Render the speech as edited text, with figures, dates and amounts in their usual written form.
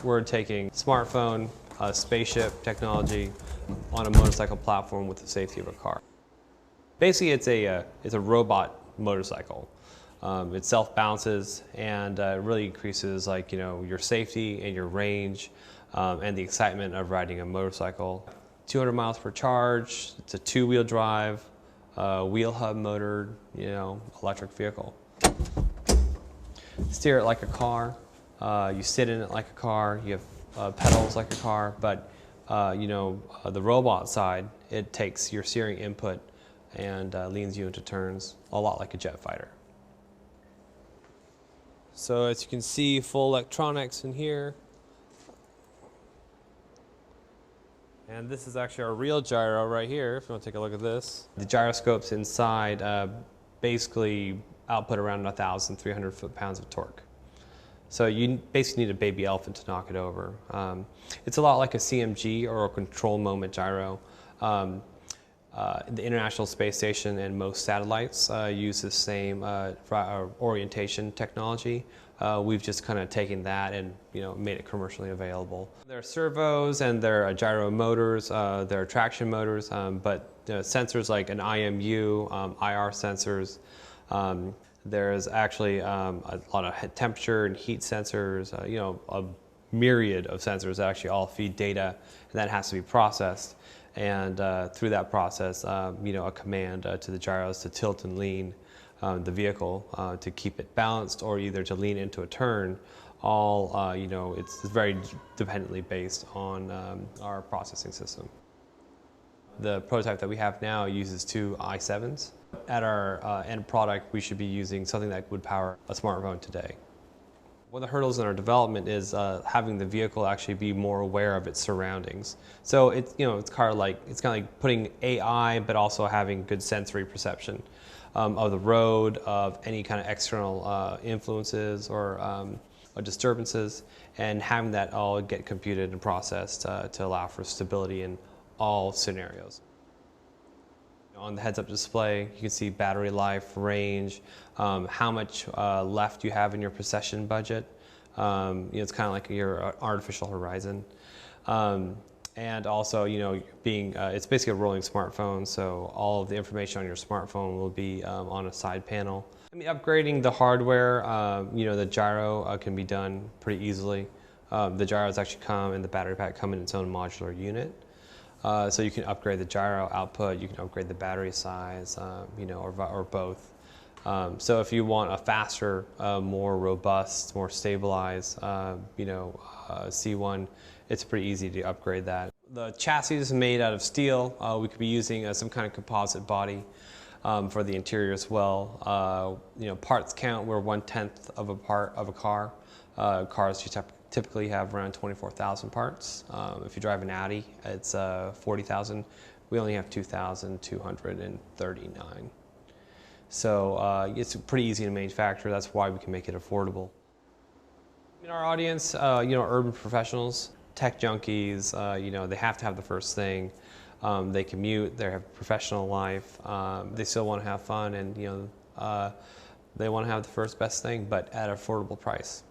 We're taking smartphone, spaceship technology on a motorcycle platform with the safety of a car. Basically, it's a robot motorcycle. It self-balances and really increases your safety and your range and the excitement of riding a motorcycle. 200 miles per charge. It's a two-wheel drive, wheel hub motored, electric vehicle. Steer it like a car. You sit in it like a car. You have pedals like a car, but the robot side, it takes your steering input and leans you into turns, a lot like a jet fighter. So as you can see, full electronics in here. And this is actually our real gyro right here, if you want to take a look at this. The gyroscopes inside basically output around 1,300 foot-pounds of torque. So you basically need a baby elephant to knock it over. It's a lot like a CMG or a control moment gyro. The International Space Station and most satellites use the same orientation technology. We've just kind of taken that and made it commercially available. There are servos and there are gyro motors, there are traction motors, but sensors like an IMU, IR sensors. There's actually a lot of temperature and heat sensors, a myriad of sensors that actually all feed data, and that has to be processed. And through that process, a command to the gyros to tilt and lean the vehicle to keep it balanced or either to lean into a turn, all, it's very dependently based on our processing system. The prototype that we have now uses two i7s. At our end product, we should be using something that would power a smartphone today. One of the hurdles in our development is having the vehicle actually be more aware of its surroundings. So it's kind of like putting AI, but also having good sensory perception of the road, of any kind of external influences or disturbances, and having that all get computed and processed to allow for stability in all scenarios. On the heads-up display, you can see battery life, range, how much left you have in your possession budget. It's kind of like your artificial horizon. And also, it's basically a rolling smartphone, so all of the information on your smartphone will be on a side panel. Upgrading the hardware, the gyro can be done pretty easily. The gyros actually come and the battery pack come in its own modular unit. So you can upgrade the gyro output, you can upgrade the battery size, or both. So if you want a faster, more robust, more stabilized, C1, it's pretty easy to upgrade that. The chassis is made out of steel. We could be using some kind of composite body for the interior as well. Parts count, we're 1/10 of a part of a car. Cars typically have around 24,000 parts. If you drive an Audi, it's 40,000. We only have 2,239. So it's pretty easy to manufacture. That's why we can make it affordable. In our audience, urban professionals, tech junkies, they have to have the first thing. They commute, they have a professional life, they still want to have fun, and they want to have the first best thing, but at an affordable price.